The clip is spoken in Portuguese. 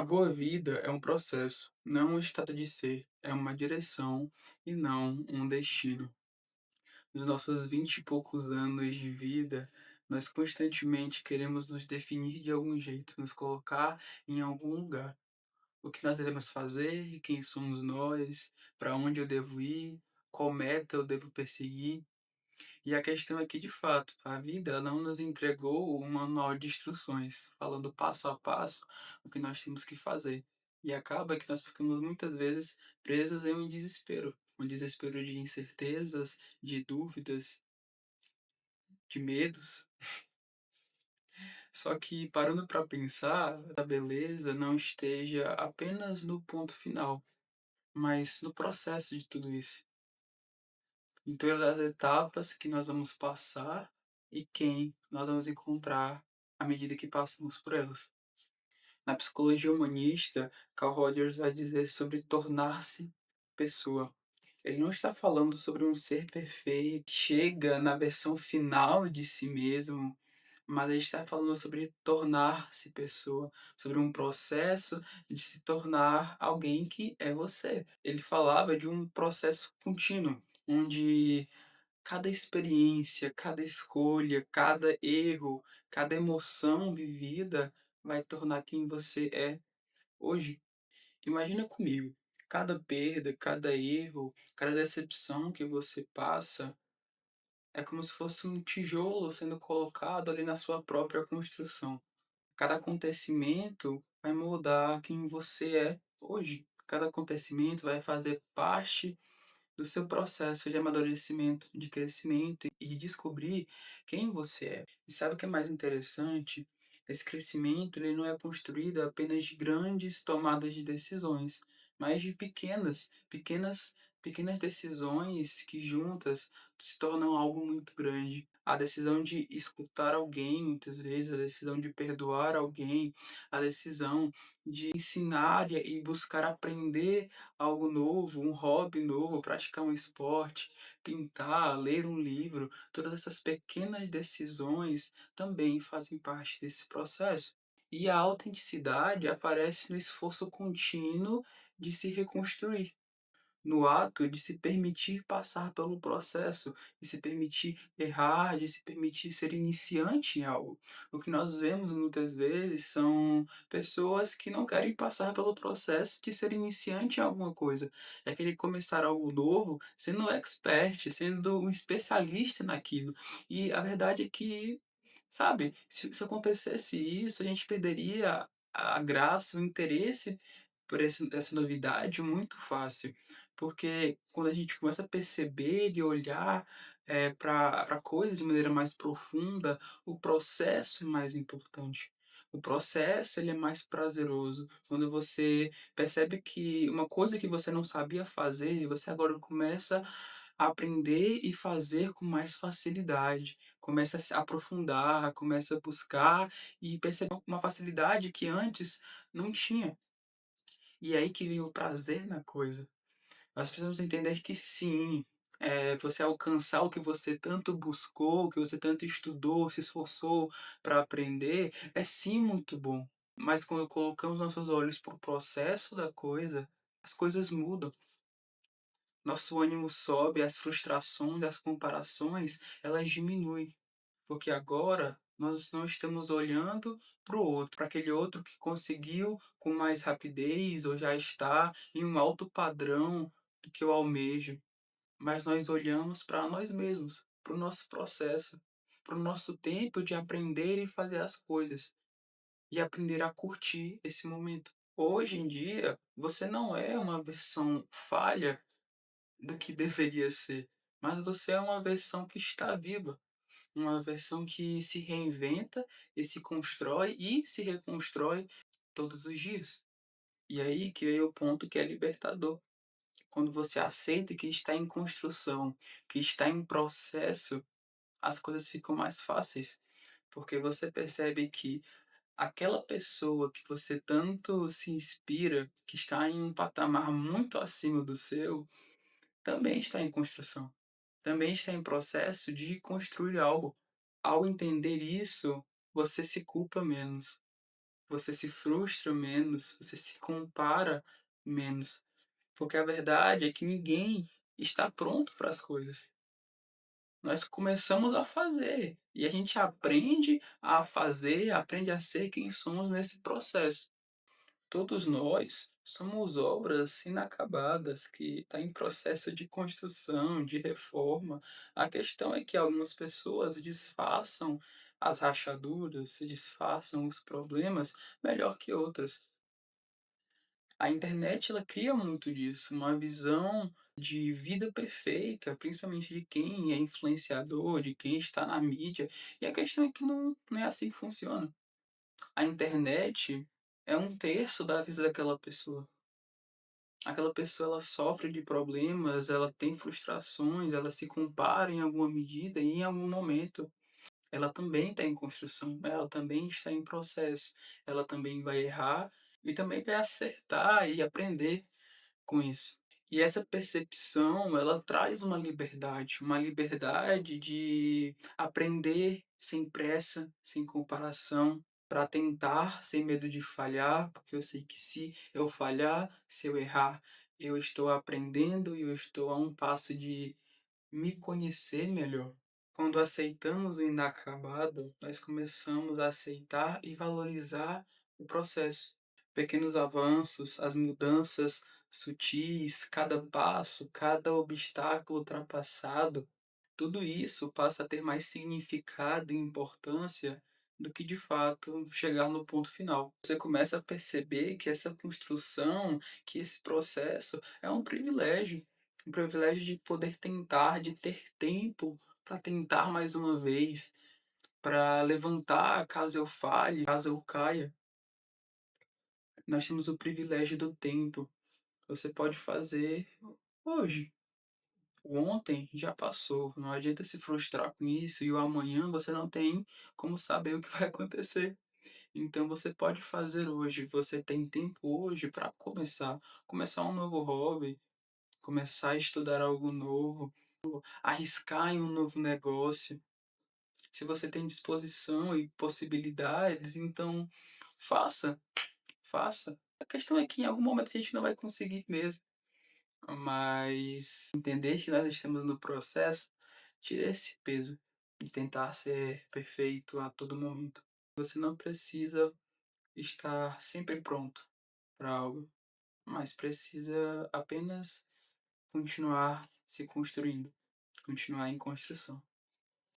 A boa vida é um processo, não um estado de ser, é uma direção e não um destino. Nos nossos 20 e poucos anos de vida, nós constantemente queremos nos definir de algum jeito, nos colocar em algum lugar. O que nós devemos fazer, quem somos nós, para onde eu devo ir, qual meta eu devo perseguir. E a questão é que, de fato, a vida ela não nos entregou um manual de instruções, falando passo a passo o que nós temos que fazer. E acaba que nós ficamos muitas vezes presos em um desespero de incertezas, de dúvidas, de medos. Só que parando para pensar, a beleza não esteja apenas no ponto final, mas no processo de tudo isso. Em todas as etapas que nós vamos passar e quem nós vamos encontrar à medida que passamos por elas. Na psicologia humanista, Carl Rogers vai dizer sobre tornar-se pessoa. Ele não está falando sobre um ser perfeito que chega na versão final de si mesmo, mas ele está falando sobre tornar-se pessoa, sobre um processo de se tornar alguém que é você. Ele falava de um processo contínuo, onde cada experiência, cada escolha, cada erro, cada emoção vivida vai tornar quem você é hoje. Imagina comigo, cada perda, cada erro, cada decepção que você passa é como se fosse um tijolo sendo colocado ali na sua própria construção. Cada acontecimento vai moldar quem você é hoje. Cada acontecimento vai fazer parte do seu processo de amadurecimento, de crescimento e de descobrir quem você é. E sabe o que é mais interessante? Esse crescimento ele não é construído apenas de grandes tomadas de decisões, mas de pequenas decisões que juntas se tornam algo muito grande. A decisão de escutar alguém, muitas vezes, a decisão de perdoar alguém, a decisão de ensinar e buscar aprender algo novo, um hobby novo, praticar um esporte, pintar, ler um livro, todas essas pequenas decisões também fazem parte desse processo. E a autenticidade aparece no esforço contínuo de se reconstruir, no ato de se permitir passar pelo processo, de se permitir errar, de se permitir ser iniciante em algo. O que nós vemos muitas vezes são pessoas que não querem passar pelo processo de ser iniciante em alguma coisa. É querer começar algo novo sendo expert, sendo um especialista naquilo. E a verdade é que, sabe, se acontecesse isso, a gente perderia a graça, o interesse por essa novidade muito fácil. Porque quando a gente começa a perceber e olhar, pra coisas de maneira mais profunda, o processo é mais importante. O processo, ele é mais prazeroso. Quando você percebe que uma coisa que você não sabia fazer, você agora começa a aprender e fazer com mais facilidade. Começa a se aprofundar, começa a buscar e perceber uma facilidade que antes não tinha. E é aí que vem o prazer na coisa. Nós precisamos entender que sim, você alcançar o que você tanto buscou, o que você tanto estudou, se esforçou para aprender, é sim muito bom. Mas quando colocamos nossos olhos para o processo da coisa, as coisas mudam. Nosso ânimo sobe, as frustrações, as comparações, elas diminuem. Porque agora nós não estamos olhando para o outro, para aquele outro que conseguiu com mais rapidez ou já está em um alto padrão do que eu almejo, mas nós olhamos para nós mesmos, para o nosso processo, para o nosso tempo de aprender e fazer as coisas e aprender a curtir esse momento. Hoje em dia, você não é uma versão falha do que deveria ser, mas você é uma versão que está viva. Uma versão que se reinventa e se constrói e se reconstrói todos os dias. E aí que vem o ponto que é libertador. Quando você aceita que está em construção, que está em processo, as coisas ficam mais fáceis. Porque você percebe que aquela pessoa que você tanto se inspira, que está em um patamar muito acima do seu, também está em construção. Também está em processo de construir algo. Ao entender isso, você se culpa menos. você se frustra menos, você se compara menos, porque a verdade é que ninguém está pronto para as coisas. Nós começamos a fazer e a gente aprende a fazer, aprende a ser quem somos nesse processo. Todos nós somos obras inacabadas que está em processo de construção, de reforma. A questão é que algumas pessoas disfarçam as rachaduras, se disfarçam os problemas melhor que outras. A internet ela cria muito disso, uma visão de vida perfeita, principalmente de quem é influenciador, de quem está na mídia. E a questão é que não é assim que funciona. A internet é um terço da vida daquela pessoa. Aquela pessoa ela sofre de problemas, ela tem frustrações, ela se compara em alguma medida e em algum momento ela também está em construção, ela também está em processo, ela também vai errar e também vai acertar e aprender com isso. E essa percepção, ela traz uma liberdade de aprender sem pressa, sem comparação, para tentar sem medo de falhar, porque eu sei que se eu falhar, se eu errar, eu estou aprendendo e eu estou a um passo de me conhecer melhor. Quando aceitamos o inacabado, nós começamos a aceitar e valorizar o processo. Pequenos avanços, as mudanças sutis, cada passo, cada obstáculo ultrapassado, tudo isso passa a ter mais significado e importância do que de fato chegar no ponto final. Você começa a perceber que essa construção, que esse processo é um privilégio de poder tentar, de ter tempo para tentar mais uma vez, para levantar caso eu falhe, caso eu caia. Nós temos o privilégio do tempo. Você pode fazer hoje. O ontem já passou, não adianta se frustrar com isso e o amanhã você não tem como saber o que vai acontecer. Então você pode fazer hoje, você tem tempo hoje para começar um novo hobby, começar a estudar algo novo, arriscar em um novo negócio. Se você tem disposição e possibilidades, então faça, faça. A questão é que em algum momento a gente não vai conseguir mesmo. Mas entender que nós estamos no processo tira esse peso de tentar ser perfeito a todo momento. Você não precisa estar sempre pronto para algo, mas precisa apenas continuar se construindo, continuar em construção.